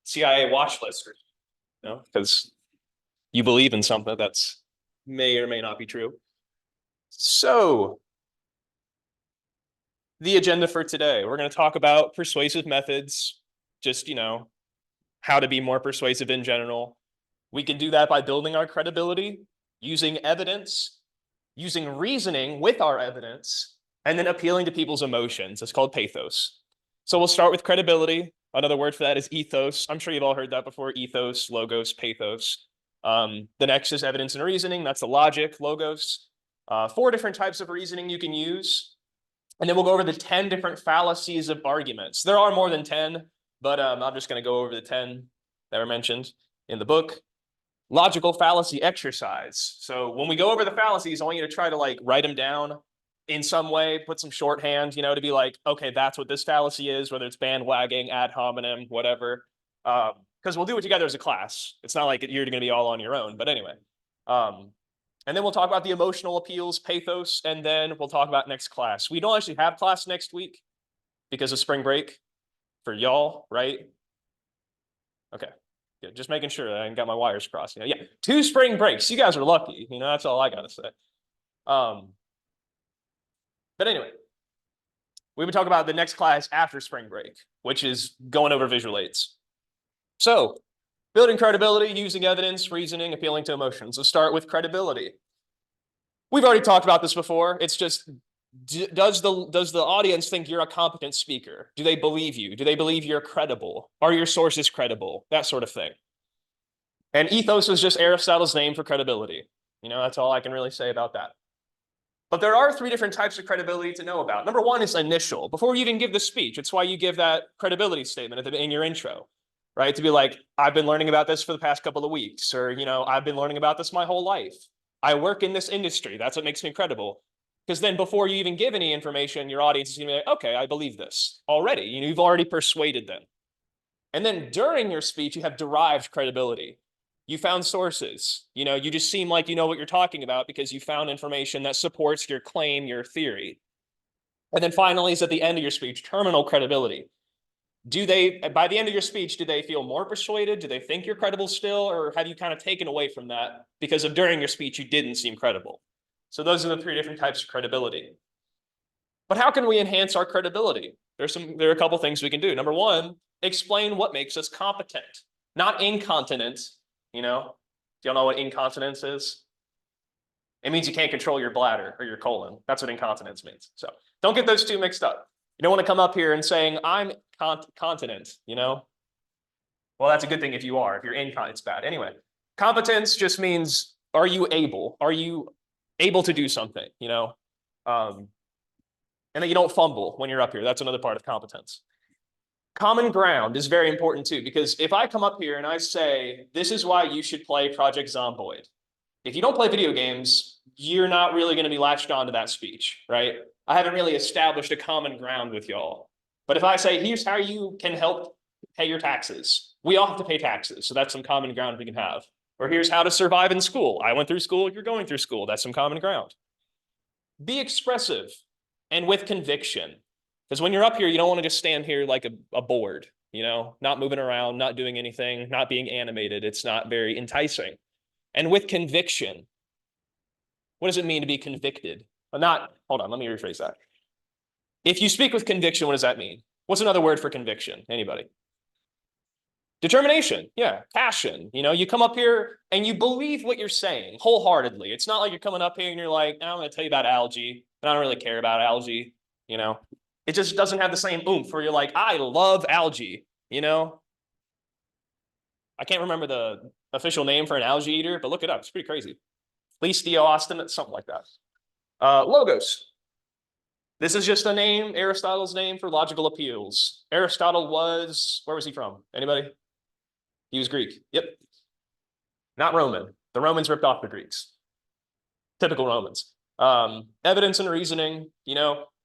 CIA watch list, because you believe in something that's may or may not be true. So, the agenda for today, we're going to talk about persuasive methods, just, how to be more persuasive in general. We can do that by building our credibility, using evidence, using reasoning with our evidence, and then appealing to people's emotions. It's called pathos. So we'll start with credibility. Another word for that is ethos. I'm sure you've all heard that before: ethos, logos, pathos. The next is evidence and reasoning. That's the logic, logos. 4 different types of reasoning you can use. And then we'll go over the 10 different fallacies of arguments. There are more than 10, but I'm just going to go over the 10 that were mentioned in the book. Logical fallacy exercise. So when we go over the fallacies, I want you to try to write them down in some way, put some shorthand, to be like, okay, that's what this fallacy is, whether it's bandwagging, ad hominem, whatever. Because we'll do it together as a class. It's not like you're going to be all on your own, but anyway. And then we'll talk about the emotional appeals, pathos, and then we'll talk about next class. We don't actually have class next week because of spring break for y'all, right? Okay, good. Just making sure that I got my wires crossed. Yeah, 2 spring breaks. You guys are lucky. That's all I got to say. But anyway, we would talk about the next class after spring break, which is going over visual aids. So, building credibility, using evidence, reasoning, appealing to emotions. Let's start with credibility. We've already talked about this before. It's just, does the audience think you're a competent speaker? Do they believe you? Do they believe you're credible? Are your sources credible? That sort of thing. And ethos is just Aristotle's name for credibility. That's all I can really say about that. But there are 3 different types of credibility to know about. Number 1 is initial. Before you even give the speech, it's why you give that credibility statement in your intro, right? To be like, I've been learning about this for the past couple of weeks, or, I've been learning about this my whole life. I work in this industry. That's what makes me credible. Because then before you even give any information, your audience is going to be like, okay, I believe this already. You've already persuaded them. And then during your speech, you have derived credibility. You found sources. You just seem like you know what you're talking about because you found information that supports your claim, your theory. And then finally is at the end of your speech, terminal credibility. By the end of your speech, do they feel more persuaded? Do they think you're credible still? Or have you kind of taken away from that because of during your speech, you didn't seem credible? So those are the 3 different types of credibility. But how can we enhance our credibility? There are a couple things we can do. Number 1, explain what makes us competent, not incontinent. Do y'all know what incontinence is? It means you can't control your bladder or your colon. That's what incontinence means. So don't get those 2 mixed up. You don't want to come up here and saying, I'm continent, Well, that's a good thing if you are. If you're incontinent, it's bad. Anyway, competence just means, are you able? Are you able to do something, And that you don't fumble when you're up here. That's another part of competence. Common ground is very important too, because if I come up here and I say, this is why you should play Project Zomboid. If you don't play video games, you're not really going to be latched onto that speech, right? I haven't really established a common ground with y'all. But if I say, here's how you can help pay your taxes. We all have to pay taxes. So that's some common ground we can have. Or here's how to survive in school. I went through school, you're going through school. That's some common ground. Be expressive and with conviction. Because when you're up here, you don't want to just stand here like a board, not moving around, not doing anything, not being animated. It's not very enticing. And with conviction. What does it mean to be convicted? Hold on, let me rephrase that. If you speak with conviction, what does that mean? What's another word for conviction? Anybody? Determination. Yeah, passion. You come up here and you believe what you're saying wholeheartedly. It's not like you're coming up here and you're like, I'm going to tell you about algae, but I don't really care about algae, It just doesn't have the same oomph where you're like, I love algae, I can't remember the official name for an algae eater, but look it up. It's pretty crazy. Listeoostin, something like that. Logos. This is just a name, Aristotle's name for logical appeals. Aristotle where was he from? Anybody? He was Greek. Yep. Not Roman. The Romans ripped off the Greeks. Typical Romans. Evidence and reasoning,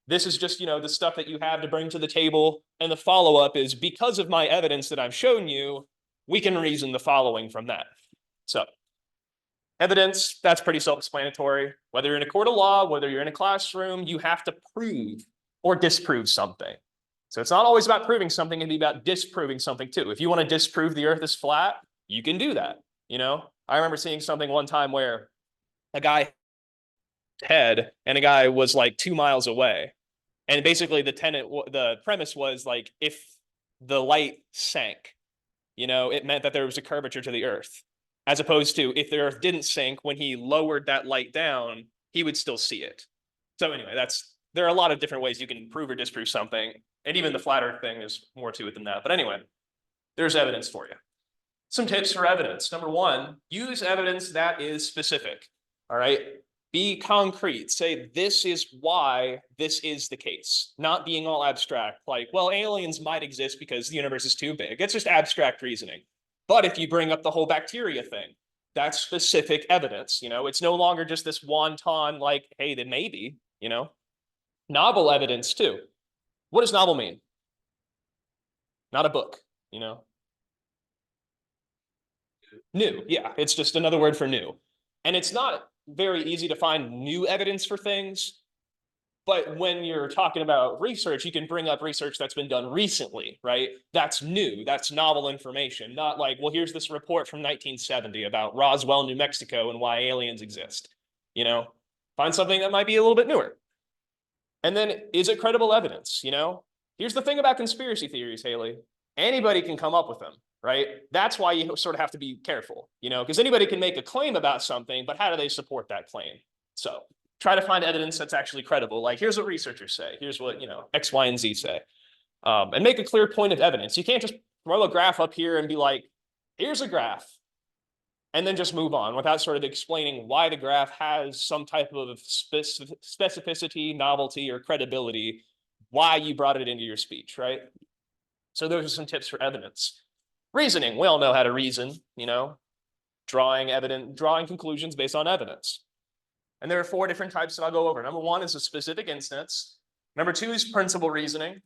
this is just, the stuff that you have to bring to the table. And the follow-up is, because of my evidence that I've shown you, we can reason the following from that. So evidence, that's pretty self-explanatory. Whether you're in a court of law, whether you're in a classroom, you have to prove or disprove something. So it's not always about proving something, it can be about disproving something too. If you want to disprove the earth is flat, you can do that. I remember seeing something one time where a guy head and a guy was like 2 miles away. And basically the premise was like, if the light sank, it meant that there was a curvature to the earth, as opposed to if the earth didn't sink, when he lowered that light down, he would still see it. So anyway, there are a lot of different ways you can prove or disprove something. And even the flat earth thing, is more to it than that. But anyway, there's evidence for you. Some tips for evidence. Number one, use evidence that is specific. All right. Be concrete. Say, this is why this is the case. Not being all abstract, like, well, aliens might exist because the universe is too big. It's just abstract reasoning. But if you bring up the whole bacteria thing, that's specific evidence. It's no longer just this wanton, like, hey, then maybe, Novel evidence too. What does novel mean? Not a book, New, yeah, it's just another word for new. And it's not very easy to find new evidence for things, but when you're talking about research, you can bring up research that's been done recently, right? That's new, that's novel information, not like, well, here's this report from 1970 about Roswell, New Mexico, and why aliens exist. Find something that might be a little bit newer. And then, is it credible evidence? Here's the thing about conspiracy theories, Haley. Anybody can come up with them, right? That's why you sort of have to be careful, because anybody can make a claim about something, but how do they support that claim? So try to find evidence that's actually credible. Like, here's what researchers say. Here's what, X, Y, and Z say. And make a clear point of evidence. You can't just throw a graph up here and be like, here's a graph, and then just move on without sort of explaining why the graph has some type of specificity, novelty, or credibility, why you brought it into your speech, right? So those are some tips for evidence. Reasoning, we all know how to reason, drawing conclusions based on evidence. And there are 4 different types that I'll go over. Number 1 is a specific instance. Number 2 is principal reasoning.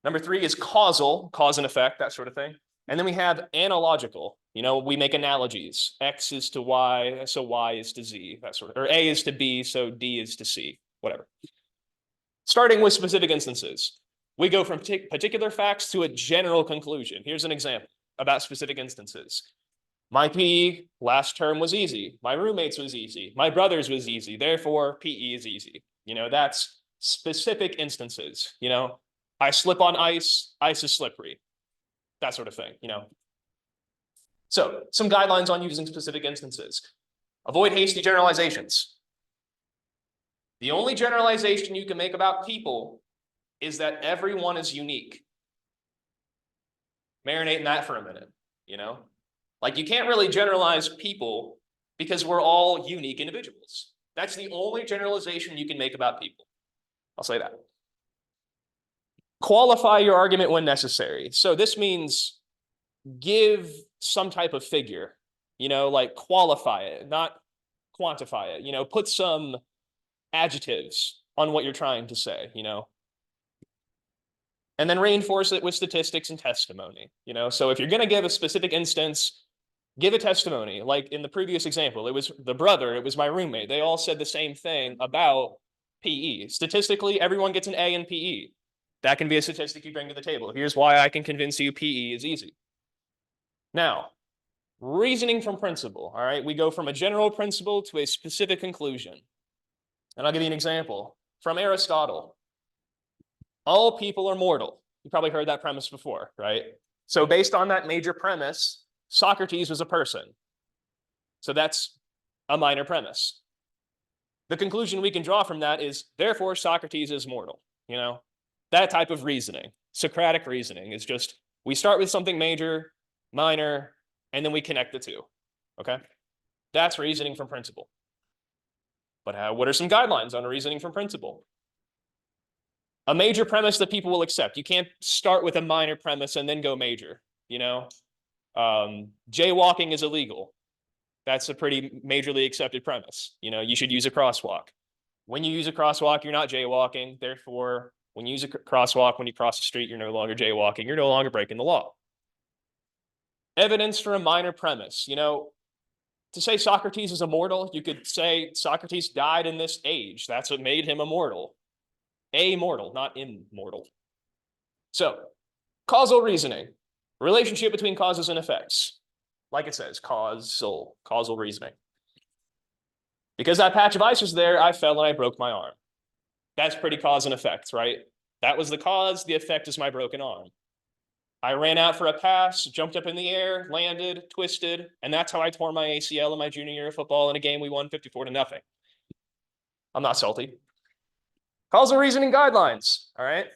Number 3 is causal, cause and effect, that sort of thing. And then we have analogical. We make analogies. X is to Y, so Y is to Z, that sort of, or A is to B, so D is to C, whatever. Starting with specific instances, we go from particular facts to a general conclusion. Here's an example about specific instances. My PE last term was easy. My roommates was easy. My brother's was easy. Therefore, PE is easy. That's specific instances. I slip on ice, ice is slippery. That sort of thing, So some guidelines on using specific instances. Avoid hasty generalizations. The only generalization you can make about people is that everyone is unique. Marinate in that for a minute, Like, you can't really generalize people because we're all unique individuals. That's the only generalization you can make about people. I'll say that. Qualify your argument when necessary. So this means give some type of figure, like qualify it, not quantify it, put some adjectives on what you're trying to say, and then reinforce it with statistics and testimony, So if you're going to give a specific instance, give a testimony. Like in the previous example, it was the brother, it was my roommate. They all said the same thing about PE. Statistically, everyone gets an A in PE. That can be a statistic you bring to the table. Here's why I can convince you PE is easy. Now, reasoning from principle, all right? We go from a general principle to a specific conclusion. And I'll give you an example. From Aristotle, all people are mortal. You probably heard that premise before, right? So based on that major premise, Socrates was a person. So that's a minor premise. The conclusion we can draw from that is, therefore, Socrates is mortal, That type of reasoning, Socratic reasoning, is just, we start with something major, minor, and then we connect the two, okay? That's reasoning from principle. But what are some guidelines on reasoning from principle? A major premise that people will accept. You can't start with a minor premise and then go major, Jaywalking is illegal. That's a pretty majorly accepted premise. You should use a crosswalk. When you use a crosswalk, you're not jaywalking. Therefore, when you use a crosswalk, when you cross the street, you're no longer jaywalking. You're no longer breaking the law. Evidence for a minor premise. To say Socrates is immortal, you could say Socrates died in this age. That's what made him immortal. Amortal, not immortal. So causal reasoning, relationship between causes and effects. Like it says, causal reasoning. Because that patch of ice was there, I fell and I broke my arm. That's pretty cause and effect, right? That was the cause. The effect is my broken arm. I ran out for a pass, jumped up in the air, landed, twisted, and that's how I tore my ACL in my junior year of football in a game we won 54-0. I'm not salty. Causal reasoning guidelines, all right?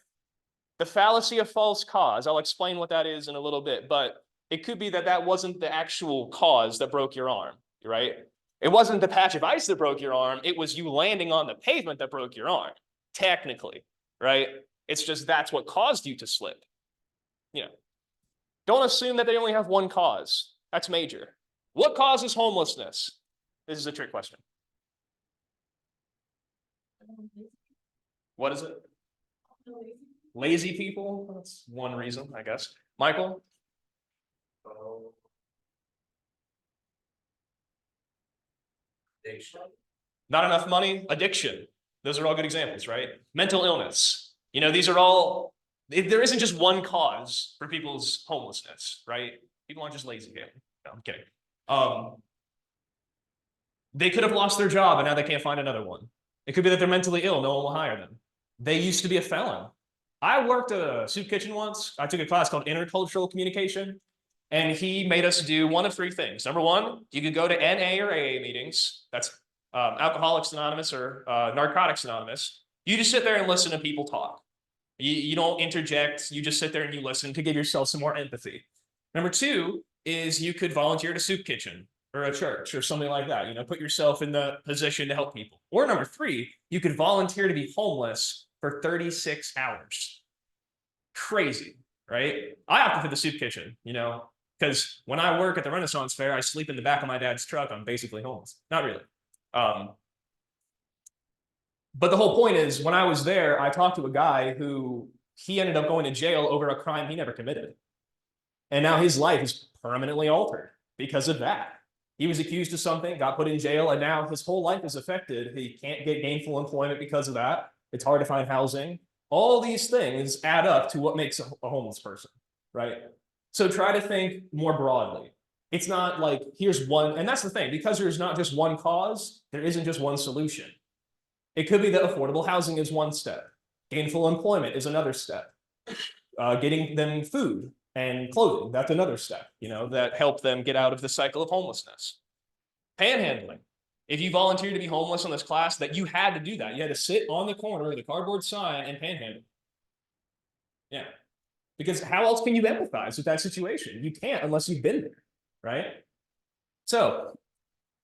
The fallacy of false cause. I'll explain what that is in a little bit, but it could be that that wasn't the actual cause that broke your arm, right? It wasn't the patch of ice that broke your arm. It was you landing on the pavement that broke your arm, technically, right? It's just that's what caused you to slip. Don't assume that they only have one cause. That's major. What causes homelessness? This is a trick question. What is it? Lazy people? That's one reason, I guess. Michael? Addiction. Not enough money? Addiction. Those are all good examples, right? Mental illness. These are all, there isn't just one cause for people's homelessness, right? People aren't just lazy. No, I'm kidding. They could have lost their job and now they can't find another one. It could be that they're mentally ill. No one will hire them. They used to be a felon. I worked at a soup kitchen once. I took a class called intercultural communication, and he made us do one of three things. Number one, you could go to NA or AA meetings. That's Alcoholics Anonymous or Narcotics Anonymous. You just sit there and listen to people talk. You don't interject. You just sit there and you listen to give yourself some more empathy. Number two is you could volunteer at a soup kitchen or a church or something like that. Put yourself in the position to help people. Or number three, you could volunteer to be homeless for 36 hours. Crazy, right? I opted for the soup kitchen, because when I work at the Renaissance Fair, I sleep in the back of my dad's truck. I'm basically homeless. Not really. But the whole point is, when I was there, I talked to a guy who he ended up going to jail over a crime he never committed. And now his life is permanently altered because of that. He was accused of something, got put in jail, and now his whole life is affected. He can't get gainful employment because of that. It's hard to find housing. All these things add up to what makes a homeless person, right? So try to think more broadly. It's not like here's one, and that's the thing, because there's not just one cause, there isn't just one solution. It could be that affordable housing is one step. Gainful employment is another step. Getting them food and clothing, that's another step, that help them get out of the cycle of homelessness. Panhandling. If you volunteered to be homeless in this class, that you had to do that. You had to sit on the corner with a cardboard sign and panhandle. Yeah. Because how else can you empathize with that situation? You can't unless you've been there, right? So,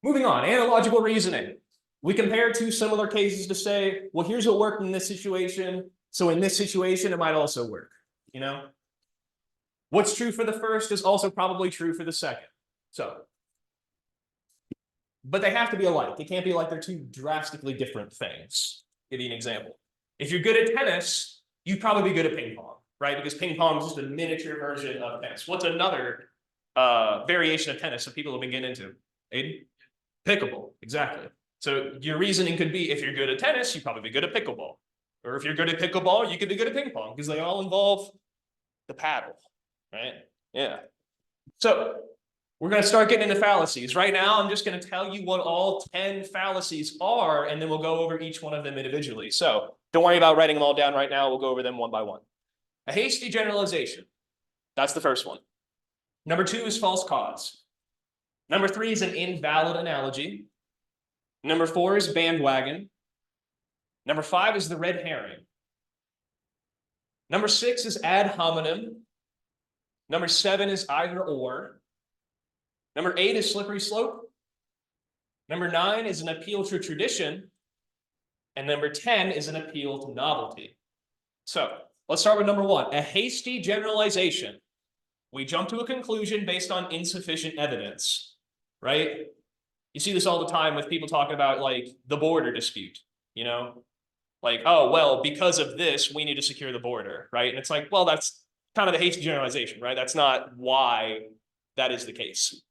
moving on, analogical reasoning. We compare two similar cases to say, well, here's what worked in this situation, so in this situation, it might also work, What's true for the first is also probably true for the second. But they have to be alike. It can't be like they're two drastically different things. Give you an example. If you're good at tennis, you'd probably be good at ping pong, right? Because ping pong is just a miniature version of tennis. What's another variation of tennis that people have been getting into? Aiden? Pickleball, exactly. So your reasoning could be, if you're good at tennis, you'd probably be good at pickleball. Or if you're good at pickleball, you could be good at ping pong, because they all involve the paddle, right? Yeah. So we're going to start getting into fallacies. Right now, I'm just going to tell you what all 10 fallacies are, and then we'll go over each one of them individually. So don't worry about writing them all down right now. We'll go over them one by one. A hasty generalization. That's the first one. Number two is false cause. Number three is an invalid analogy. Number four is bandwagon. Number five is the red herring. Number six is ad hominem. Number seven is either or. Number eight is slippery slope. Number nine is an appeal to tradition. And number 10 is an appeal to novelty. So let's start with number one, a hasty generalization. We jump to a conclusion based on insufficient evidence, right? You see this all the time with people talking about like the border dispute, like, oh, well, because of this, we need to secure the border, right? And it's like, well, that's kind of the hasty generalization, right? That's not why that is the case.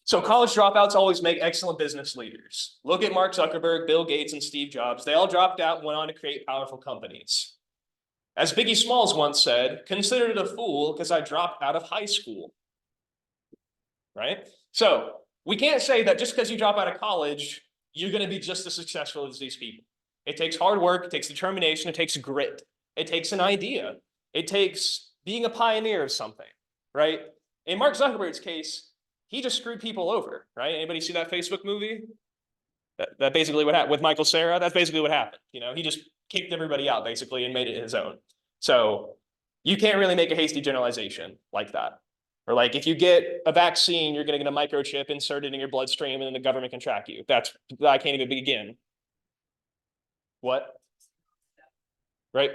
So college dropouts always make excellent business leaders. Look at Mark Zuckerberg, Bill Gates, and Steve Jobs. They all dropped out and went on to create powerful companies. As Biggie Smalls once said, considered a fool because I dropped out of high school. Right? So we can't say that just because you drop out of college, you're going to be just as successful as these people. It takes hard work, it takes determination, it takes grit, it takes an idea, it takes being a pioneer of something, right? In Mark Zuckerberg's case, he just screwed people over, right? Anybody see that Facebook movie? That basically what happened with Michael Cera. That's basically what happened. You know, he just kicked everybody out basically and made it his own. So you can't really make a hasty generalization like that. Or like if you get a vaccine, you're going to get a microchip inserted in your bloodstream and then the government can track you. I can't even begin. What? Right?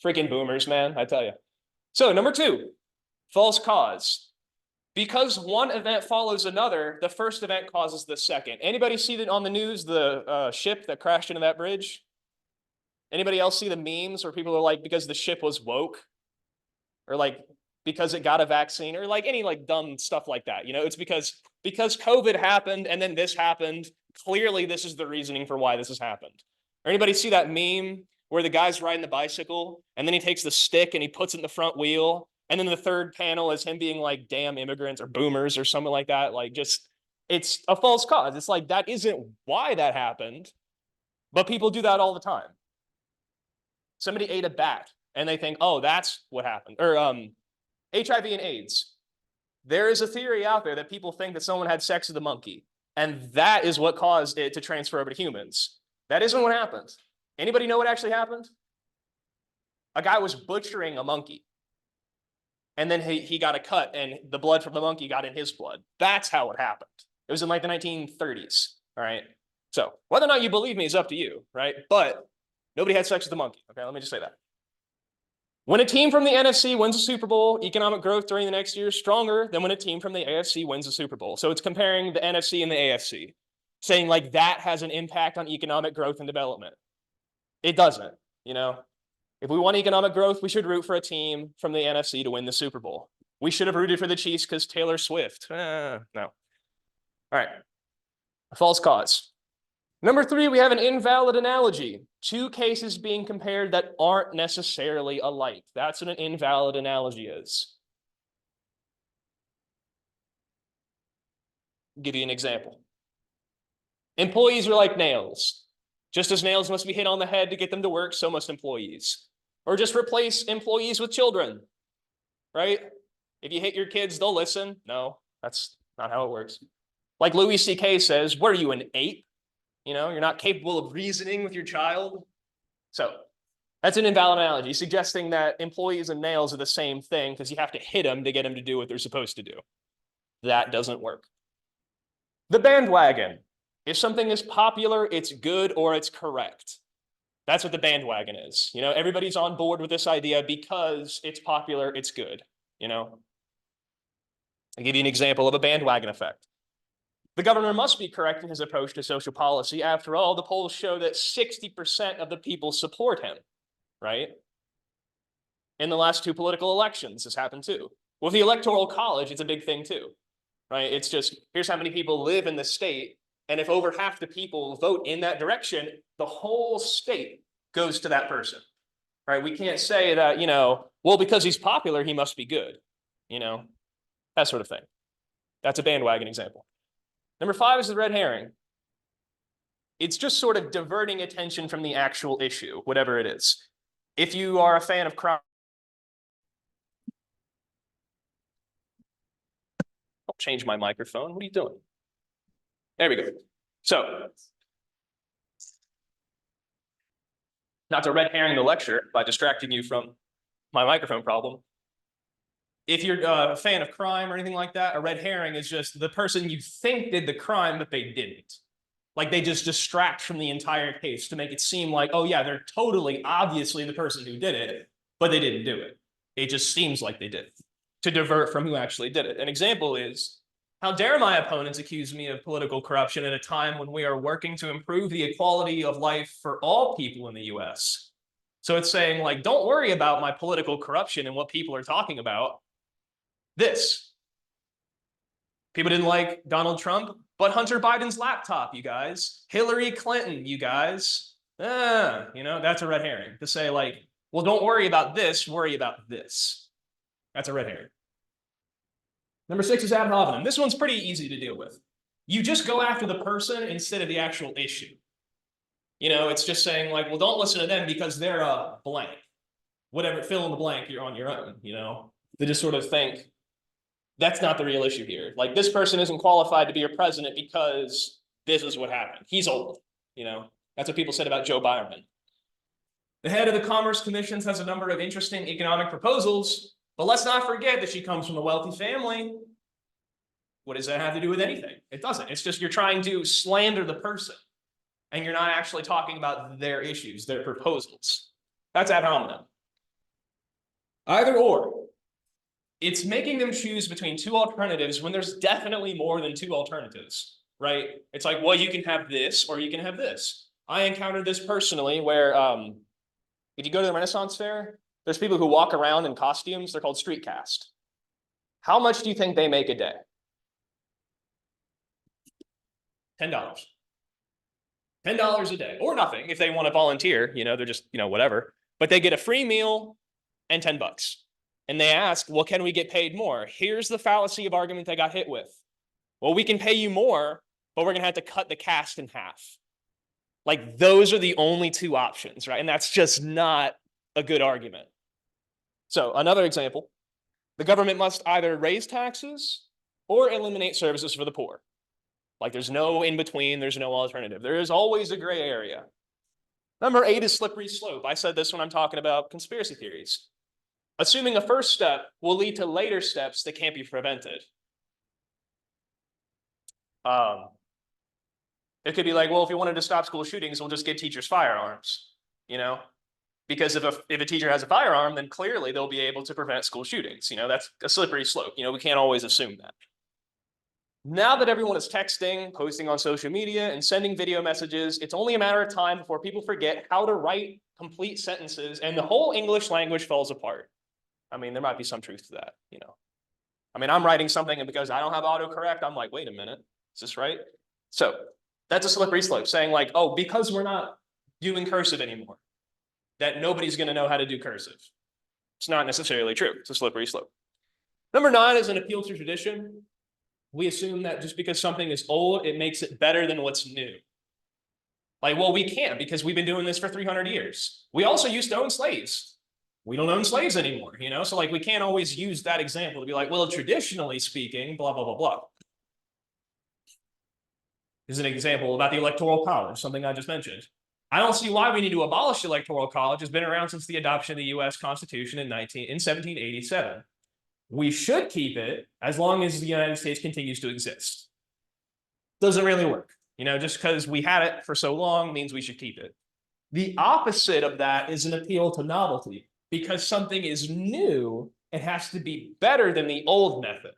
Freaking boomers, man, I tell you. So number 2, false cause. Because one event follows another, the first event causes the second. Anybody see that on the news, the ship that crashed into that bridge? Anybody else see the memes where people are like, because the ship was woke? Or like, because it got a vaccine? Or like any like dumb stuff like that. You know, it's because COVID happened and then this happened. Clearly, this is the reasoning for why this has happened. Or anybody see that meme where the guy's riding the bicycle and then he takes the stick and he puts it in the front wheel? And then the third panel is him being like, damn immigrants or boomers or something like that. Like just, it's a false cause. It's like, that isn't why that happened, but people do that all the time. Somebody ate a bat and they think, oh, that's what happened. Or HIV and AIDS. There is a theory out there that people think that someone had sex with a monkey and that is what caused it to transfer over to humans. That isn't what happened. Anybody know what actually happened? A guy was butchering a monkey. And then he got a cut and the blood from the monkey got in his blood. That's how it happened. It was in like the 1930s, all right? So whether or not you believe me is up to you, right? But nobody had sex with the monkey, okay? Let me just say that. When a team from the NFC wins a Super Bowl, economic growth during the next year is stronger than when a team from the AFC wins a Super Bowl. So it's comparing the NFC and the AFC, saying like that has an impact on economic growth and development. It doesn't, you know? If we want economic growth, we should root for a team from the NFC to win the Super Bowl. We should have rooted for the Chiefs because Taylor Swift. No. All right. A false cause. Number 3, we have an invalid analogy. 2 cases being compared that aren't necessarily alike. That's what an invalid analogy is. I'll give you an example. Employees are like nails. Just as nails must be hit on the head to get them to work, so must employees. Or just replace employees with children, right? If you hit your kids, they'll listen. No, that's not how it works. Like Louis C.K. says, what are you, an ape? You know, you're not capable of reasoning with your child. So that's an invalid analogy, suggesting that employees and nails are the same thing because you have to hit them to get them to do what they're supposed to do. That doesn't work. The bandwagon. If something is popular, it's good or it's correct. That's what the bandwagon is. You know, everybody's on board with this idea because it's popular, it's good, you know. I'll give you an example of a bandwagon effect. The governor must be correct in his approach to social policy. After all, the polls show that 60% of the people support him, right? In the last 2 political elections, this happened too. With the Electoral College, it's a big thing too, right? It's just, here's how many people live in the state. And if over half the people vote in that direction, the whole state goes to that person, right? We can't say that, you know, well, because he's popular, he must be good, you know, that sort of thing. That's a bandwagon example. Number 5 is the red herring. It's just sort of diverting attention from the actual issue, whatever it is. If you are a fan of crime, I'll change my microphone. What are you doing? There we go. So, not to red herring the lecture by distracting you from my microphone problem. If you're a fan of crime or anything like that, a red herring is just the person you think did the crime, but they didn't. Like they just distract from the entire case to make it seem like, oh yeah, they're totally obviously the person who did it, but they didn't do it. It just seems like they did, to divert from who actually did it. An example is, how dare my opponents accuse me of political corruption at a time when we are working to improve the equality of life for all people in the US? So it's saying like, don't worry about my political corruption and what people are talking about. This. People didn't like Donald Trump, but Hunter Biden's laptop, you guys. Hillary Clinton, you guys. You know, that's a red herring to say like, Well, don't worry about this, worry about this. That's a red herring. Number 6 is ad hominem. This one's pretty easy to deal with. You just go after the person instead of the actual issue. You know, it's just saying like, well, don't listen to them because they're a blank. Whatever, fill in the blank, you're on your own, you know? They just sort of think, that's not the real issue here. Like, this person isn't qualified to be your president because this is what happened. He's old, you know? That's what people said about Joe Byron. The head of the Commerce Commission has a number of interesting economic proposals, but let's not forget that she comes from a wealthy family. What does that have to do with anything? It doesn't. It's just you're trying to slander the person, and you're not actually talking about their issues, their proposals. That's ad hominem. Either or. It's making them choose between two alternatives when there's definitely more than two alternatives, right? It's like, well, you can have this or you can have this. I encountered this personally where if you go to the Renaissance Fair, there's people who walk around in costumes. They're called street cast. How much do you think they make a day? $10. $10 a day, or nothing if they want to volunteer. You know, they're just, you know, whatever. But they get a free meal and $10. And they ask, well, can we get paid more? Here's the fallacy of argument they got hit with. Well, we can pay you more, but we're going to have to cut the cast in half. Like, those are the only two options, right? And that's just not a good argument. So another example, the government must either raise taxes or eliminate services for the poor. Like, there's no in between, there's no alternative. There is always a gray area. Number 8 is slippery slope. I said this when I'm talking about conspiracy theories. Assuming a first step will lead to later steps that can't be prevented. It could be like, well, if we wanted to stop school shootings, we'll just give teachers firearms, you know? Because if a teacher has a firearm, then clearly they'll be able to prevent school shootings. You know, that's a slippery slope. You know, we can't always assume that. Now that everyone is texting, posting on social media, and sending video messages, it's only a matter of time before people forget how to write complete sentences and the whole English language falls apart. I mean, there might be some truth to that, you know. I mean, I'm writing something and because I don't have autocorrect, I'm like, wait a minute, is this right? So that's a slippery slope, saying like, oh, because we're not doing cursive anymore, that nobody's going to know how to do cursive. It's not necessarily true. It's a slippery slope. Number 9 is an appeal to tradition. We assume that just because something is old, it makes it better than what's new. Like, well, we can't because we've been doing this for 300 years. We also used to own slaves. We don't own slaves anymore, you know? So like, we can't always use that example to be like, well, traditionally speaking, blah, blah, blah, blah. This is an example about the Electoral College, something I just mentioned. I don't see why we need to abolish the Electoral College. It's been around since the adoption of the US Constitution in 1787. We should keep it as long as the United States continues to exist. Doesn't really work. You know, just because we had it for so long means we should keep it. The opposite of that is an appeal to novelty. Because something is new, it has to be better than the old method.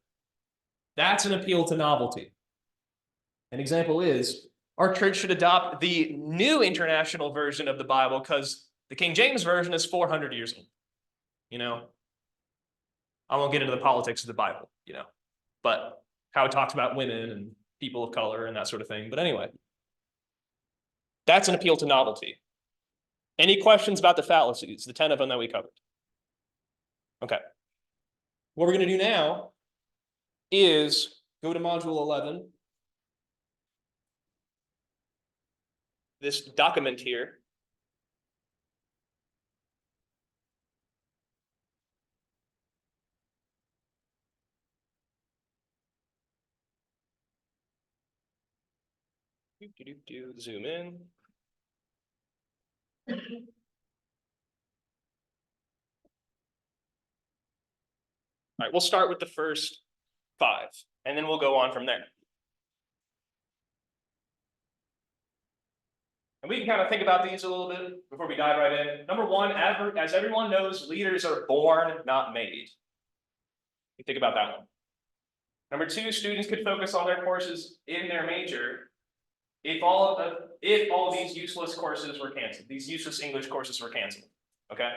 That's an appeal to novelty. An example is, our church should adopt the new international version of the Bible because the King James Version is 400 years old. You know, I won't get into the politics of the Bible, you know, but how it talks about women and people of color and that sort of thing. But anyway, that's an appeal to novelty. Any questions about the fallacies, the 10 of them that we covered? Okay. What we're going to do now is go to module 11. This document here. Zoom in. All right, we'll start with the first 5, and then we'll go on from there. And we can kind of think about these a little bit before we dive right in. Number 1, as everyone knows, leaders are born, not made. You think about that one. Number 2, students could focus on their courses in their major if all of these useless courses were canceled, these useless English courses were canceled. Okay.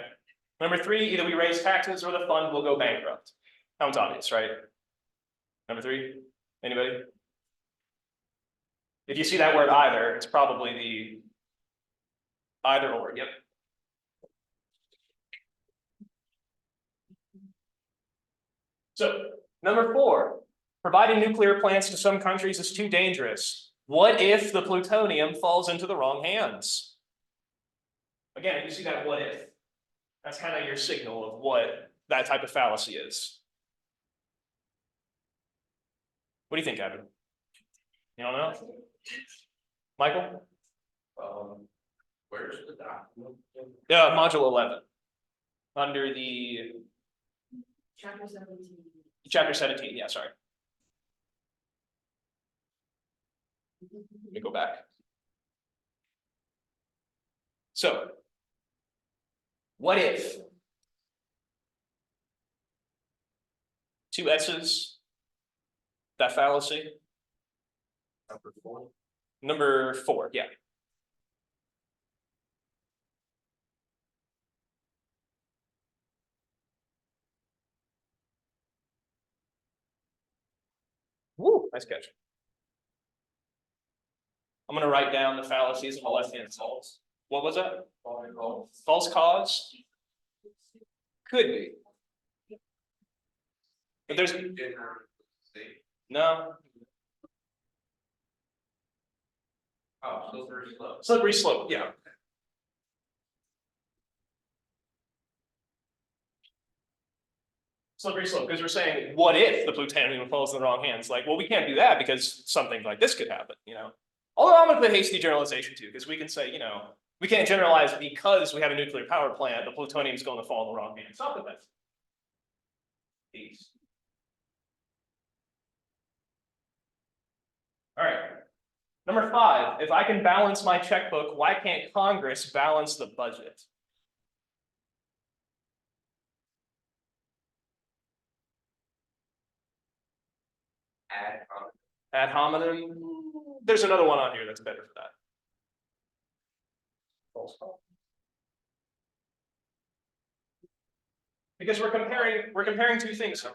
Number 3, either we raise taxes or the fund will go bankrupt. Sounds obvious, right? Number 3, anybody? If you see that word either, it's probably the either or. Yep. So, number 4, providing nuclear plants to some countries is too dangerous. What if the plutonium falls into the wrong hands? Again, you see that what if. That's kind of your signal of what that type of fallacy is. What do you think, Evan? You don't know? Michael? Where's the document? Module 11. Under the Chapter 17. Chapter 17, yeah, sorry. Let me go back. So, what if 2 S's, that fallacy? Number 4. Number 4, yeah. Woo, nice catch. I'm going to write down the fallacies on the left-hand side. What was that? False cause? Could be. But there's no. Oh, slippery slope. Slippery slope, yeah. Slippery slope, because we're saying, what if the plutonium falls in the wrong hands? Like, well, we can't do that because something like this could happen, you know? Although I'm going to put hasty generalization too, because we can say, you know, we can't generalize because we have a nuclear power plant, the plutonium is going to fall in the wrong hands. Something like that. Peace. All right. Number 5, if I can balance my checkbook, why can't Congress balance the budget? Ad hominem. There's another one on here that's better for that. False call. Because we're comparing 2 things here.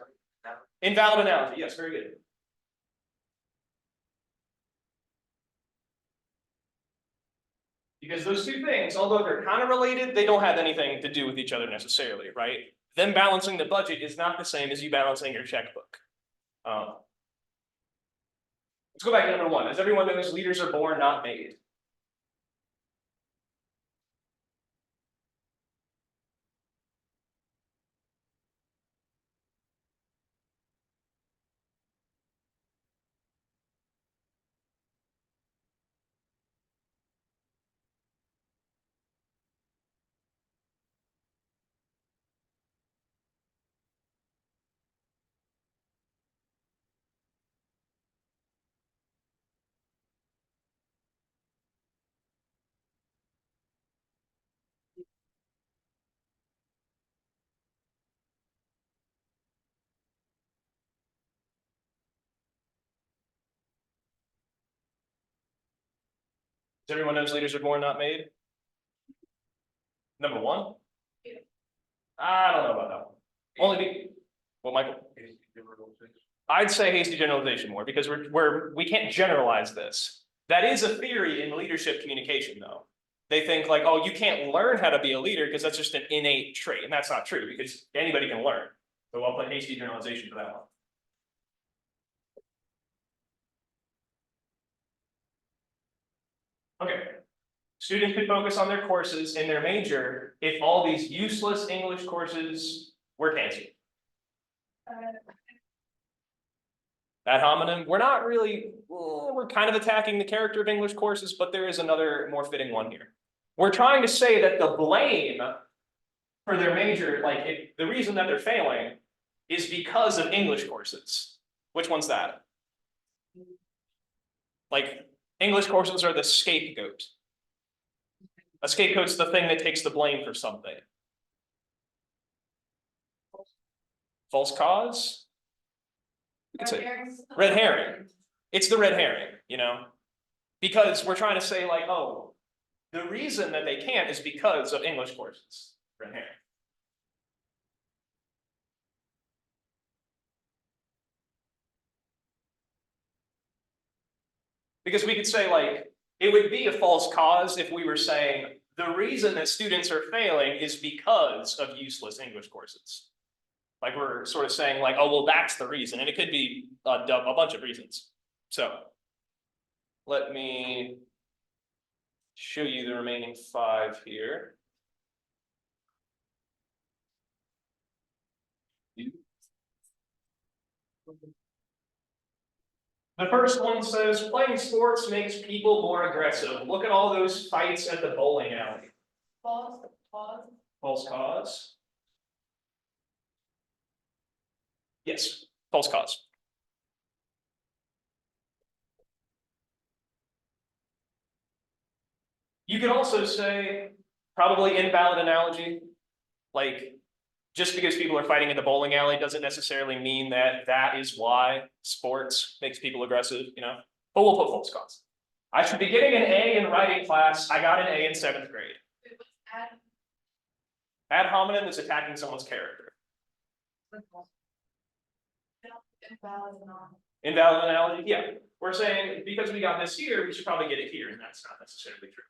Invalid analogy, yes, very good. Because those 2 things, although they're kind of related, they don't have anything to do with each other necessarily, right? Them balancing the budget is not the same as you balancing your checkbook. Let's go back to number 1. As everyone knows, leaders are born, not made. As everyone knows, leaders are born, not made. Number 1? Yeah. I don't know about that one. Only be, well, Michael? I'd say hasty generalization more because we can't generalize this. That is a theory in leadership communication, though. They think like, oh, you can't learn how to be a leader because that's just an innate trait, and that's not true because anybody can learn. So I'll put hasty generalization for that one. Okay. Students could focus on their courses in their major if all these useless English courses were canceled. Ad hominem, we're not really, we're kind of attacking the character of English courses, but there is another more fitting one here. We're trying to say that the blame for their major, like the reason that they're failing is because of English courses. Which one's that? Like English courses are the scapegoat. A scapegoat's the thing that takes the blame for something. False cause? We could say red herring. It's the red herring, you know? Because we're trying to say like, oh, the reason that they can't is because of English courses. Red herring. Because we could say like, it would be a false cause if we were saying the reason that students are failing is because of useless English courses. Like we're sort of saying like, oh, well, that's the reason. And it could be a bunch of reasons. So let me show you the remaining 5 here. The first one says playing sports makes people more aggressive. Look at all those fights at the bowling alley. False. False cause. Yes, false cause. You could also say probably invalid analogy, like just because people are fighting in the bowling alley doesn't necessarily mean that that is why sports makes people aggressive, you know? But we'll put false cause. I should be getting an A in writing class. I got an A in 7th grade. It was ad. Ad hominem is attacking someone's character. Invalid and all. Invalid analogy, yeah. We're saying because we got this here, we should probably get it here, and that's not necessarily true.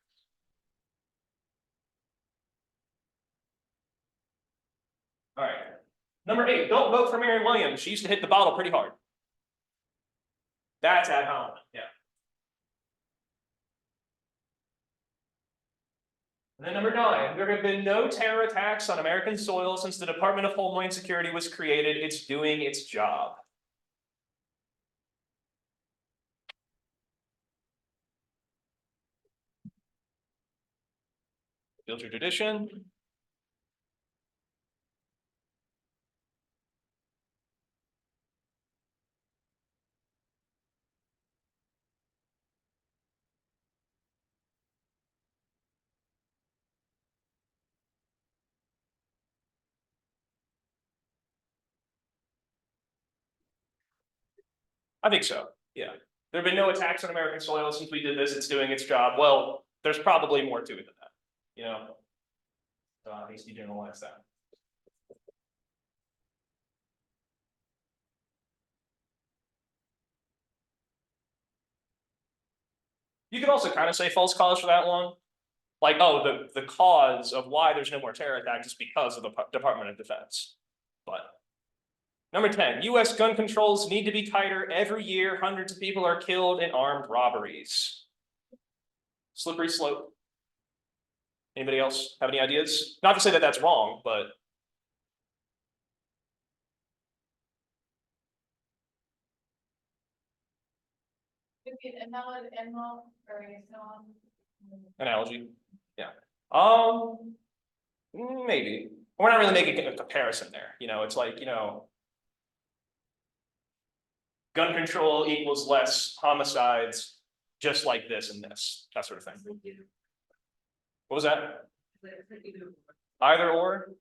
All right. Number 8, don't vote for Marianne Williams. She used to hit the bottle pretty hard. That's ad hominem, yeah. And then number 9, there have been no terror attacks on American soil since the Department of Homeland Security was created. It's doing its job. Filter tradition. I think so, yeah. There have been no attacks on American soil since we did this. It's doing its job. Well, there's probably more to it than that, you know? So at least you generalize that. You could also kind of say false cause for that one. Like, oh, the cause of why there's no more terror attacks is because of the Department of Defense. But number 10, US gun controls need to be tighter. Every year, hundreds of people are killed in armed robberies. Slippery slope. Anybody else have any ideas? Not to say that that's wrong, but. Could be an invalid animal or a non. Analogy, yeah. Maybe. We're not really making a comparison there. You know, it's like, you know, gun control equals less homicides, just like this and this, that sort of thing. What was that? Either or?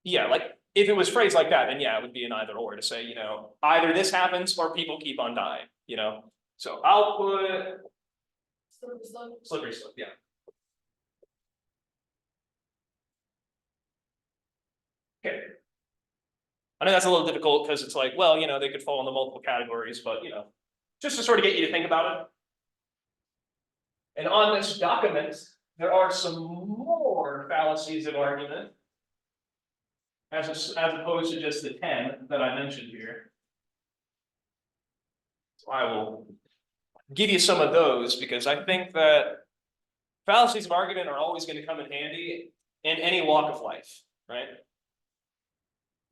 Yeah, like if it was phrased like that, then yeah, it would be an either or to say, you know, either this happens or people keep on dying, you know? So I'll put slippery slope, yeah. Okay. I know that's a little difficult because it's like, well, you know, they could fall into multiple categories, but you know, just to sort of get you to think about it. And on this document, there are some more fallacies of argument. As opposed to just the 10 that I mentioned here. So I will give you some of those because I think that fallacies of argument are always going to come in handy in any walk of life, right?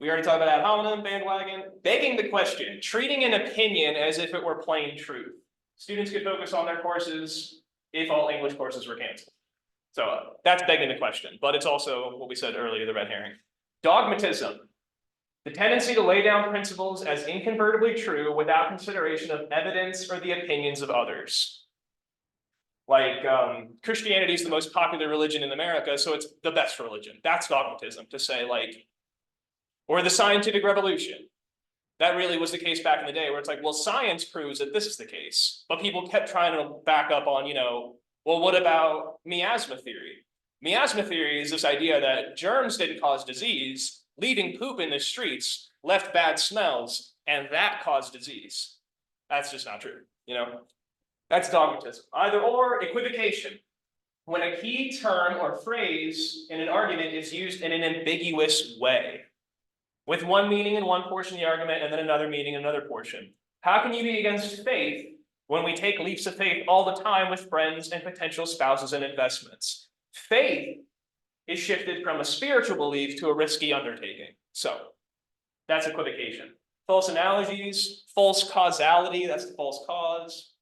We already talked about ad hominem, bandwagon, begging the question, treating an opinion as if it were plain truth. Students could focus on their courses if all English courses were canceled. So that's begging the question, but it's also what we said earlier, the red herring. Dogmatism, the tendency to lay down principles as incontrovertibly true without consideration of evidence or the opinions of others. Like Christianity is the most popular religion in America, so it's the best religion. That's dogmatism, to say like, or the scientific revolution. That really was the case back in the day where it's like, well, science proves that this is the case, but people kept trying to back up on, you know, well, what about miasma theory? Miasma theory is this idea that germs didn't cause disease, leaving poop in the streets left bad smells, and that caused disease. That's just not true, you know? That's dogmatism. Either or, equivocation. When a key term or phrase in an argument is used in an ambiguous way, with one meaning in one portion of the argument and then another meaning in another portion. How can you be against faith when we take leaps of faith all the time with friends and potential spouses and investments? Faith is shifted from a spiritual belief to a risky undertaking. So that's equivocation. False analogies, false causality, that's the false cause,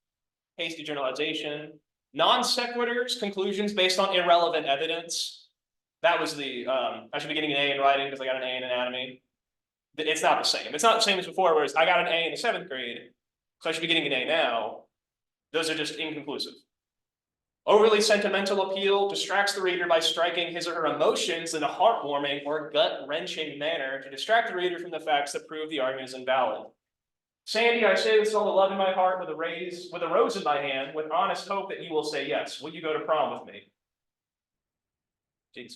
hasty generalization, non sequiturs, conclusions based on irrelevant evidence. That was the, I should be getting an A in writing because I got an A in anatomy. It's not the same. It's not the same as before, whereas I got an A in the 7th grade, so I should be getting an A now. Those are just inconclusive. Overly sentimental appeal distracts the reader by striking his or her emotions in a heartwarming or gut-wrenching manner to distract the reader from the facts that prove the argument is invalid. Sandy, I say this all the love in my heart with a rose in my hand, with honest hope that you will say yes. Will you go to prom with me? Jeez.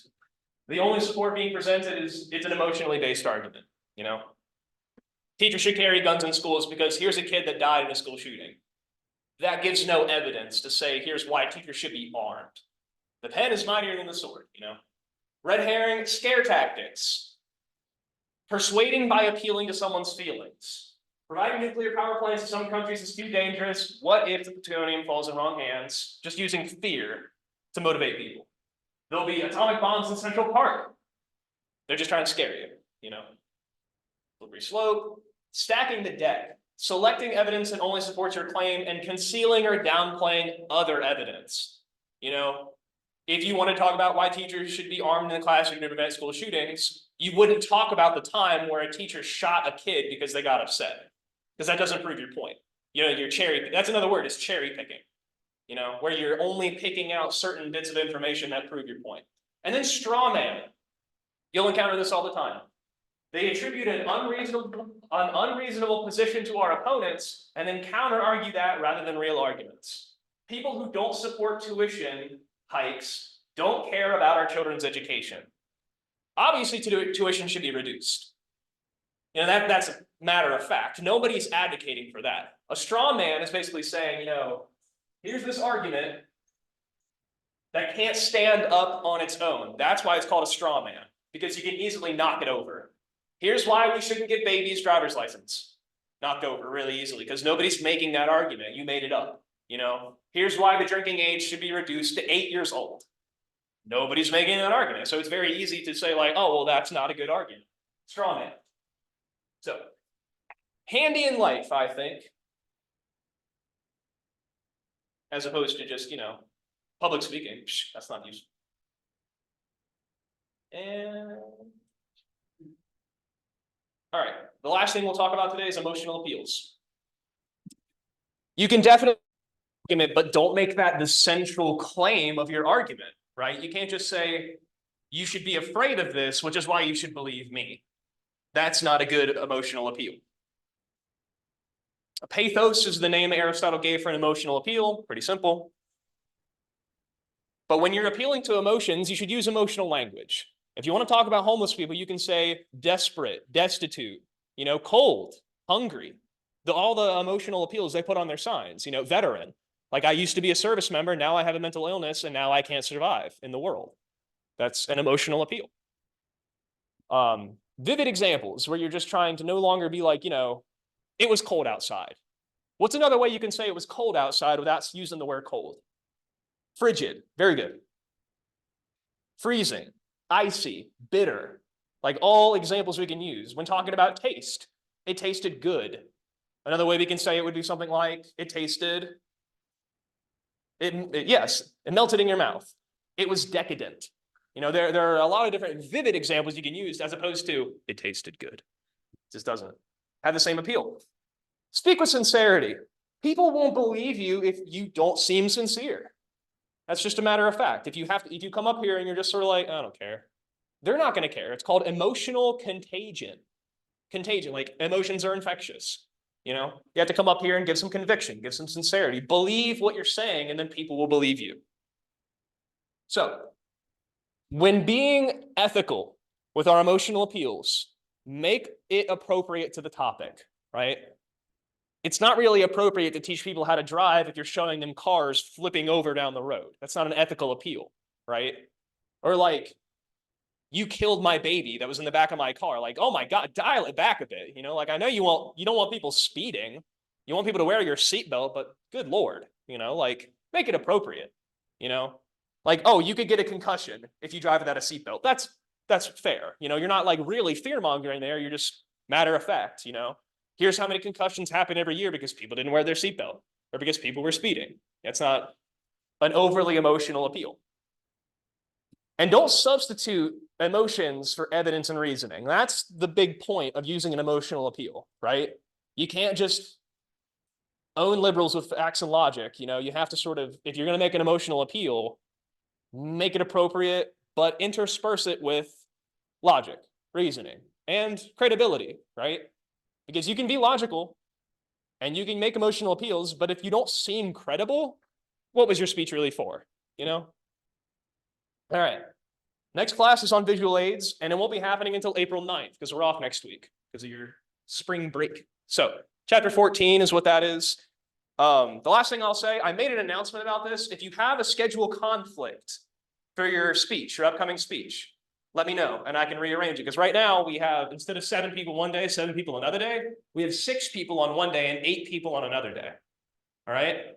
The only support being presented is it's an emotionally based argument. You know, teachers should carry guns in schools because here's a kid that died in a school shooting. That gives no evidence to say here's why teachers should be armed. The pen is mightier than the sword, you know. Red herring, scare tactics. Persuading by appealing to someone's feelings. Providing nuclear power plants to some countries is too dangerous. What if the plutonium falls in wrong hands? Just using fear to motivate people. There'll be atomic bombs in Central Park. They're just trying to scare you, you know. Slippery slope, stacking the deck, selecting evidence that only supports your claim and concealing or downplaying other evidence. You know, if you want to talk about why teachers should be armed in the classroom to prevent school shootings, you wouldn't talk about the time where a teacher shot a kid because they got upset, because that doesn't prove your point. You know, you're that's another word, is cherry picking, you know, where you're only picking out certain bits of information that prove your point. And then straw man. You'll encounter this all the time. They attribute an unreasonable position to our opponents and then counter-argue that rather than real arguments. People who don't support tuition hikes don't care about our children's education. Obviously, tuition should be reduced. You know, that's a matter of fact. Nobody's advocating for that. A straw man is basically saying, you know, here's this argument that can't stand up on its own. That's why it's called a straw man, because you can easily knock it over. Here's why we shouldn't get babies' driver's license knocked over really easily, because nobody's making that argument. You made it up. You know, here's why the drinking age should be reduced to 8 years old. Nobody's making that argument. So it's very easy to say like, oh, well, that's not a good argument. Straw man. So handy in life, I think, as opposed to just, you know, public speaking. That's not useful. And all right, the last thing we'll talk about today is emotional appeals. You can definitely argument, but don't make that the central claim of your argument, right? You can't just say, you should be afraid of this, which is why you should believe me. That's not a good emotional appeal. A pathos is the name Aristotle gave for an emotional appeal, pretty simple. But when you're appealing to emotions, you should use emotional language. If you want to talk about homeless people, you can say desperate, destitute, you know, cold, hungry, all the emotional appeals they put on their signs, you know, veteran. Like, I used to be a service member, now I have a mental illness, and now I can't survive in the world. That's an emotional appeal. Vivid examples where you're just trying to no longer be like, you know, it was cold outside. What's another way you can say it was cold outside without using the word cold? Frigid, very good. Freezing, icy, bitter, like all examples we can use. When talking about taste, it tasted good. Another way we can say it would be something like, it tasted, yes, it melted in your mouth. It was decadent. You know, there are a lot of different vivid examples you can use as opposed to, it tasted good. It just doesn't have the same appeal. Speak with sincerity. People won't believe you if you don't seem sincere. That's just a matter of fact. If you come up here and you're just sort of like, I don't care, they're not going to care. It's called emotional contagion. Contagion, like emotions are infectious. You know, you have to come up here and give some conviction, give some sincerity, believe what you're saying, and then people will believe you. So, when being ethical with our emotional appeals, make it appropriate to the topic, right? it's not really appropriate to teach people how to drive if you're showing them cars flipping over down the road. That's not an ethical appeal, right? Or like, you killed my baby that was in the back of my car. Like, oh my God, dial it back a bit. You know, like I know you don't want people speeding. You want people to wear your seatbelt, but good Lord, you know, like make it appropriate, you know? Like, oh, you could get a concussion if you drive without a seatbelt. That's fair. You know, you're not like really fear-mongering there. You're just matter of fact, you know? Here's how many concussions happen every year because people didn't wear their seatbelt or because people were speeding. That's not an overly emotional appeal. And don't substitute emotions for evidence and reasoning. That's the big point of using an emotional appeal, right? You can't just own liberals with facts and logic. You know, you have to sort of, if you're going to make an emotional appeal, make it appropriate, but intersperse it with logic, reasoning, and credibility, right? Because you can be logical and you can make emotional appeals, but if you don't seem credible, what was your speech really for? You know? All right. Next class is on visual aids, and it won't be happening until April 9th because we're off next week because of your spring break. So chapter 14 is what that is. The last thing I'll say, I made an announcement about this. If you have a schedule conflict for your speech, your upcoming speech, let me know and I can rearrange it. Because right now we have, instead of 7 people one day, 7 people another day, we have 6 people on one day and 8 people on another day. All right.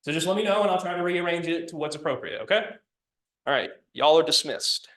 So just let me know and I'll try to rearrange it to what's appropriate. Okay. All right. Y'all are dismissed.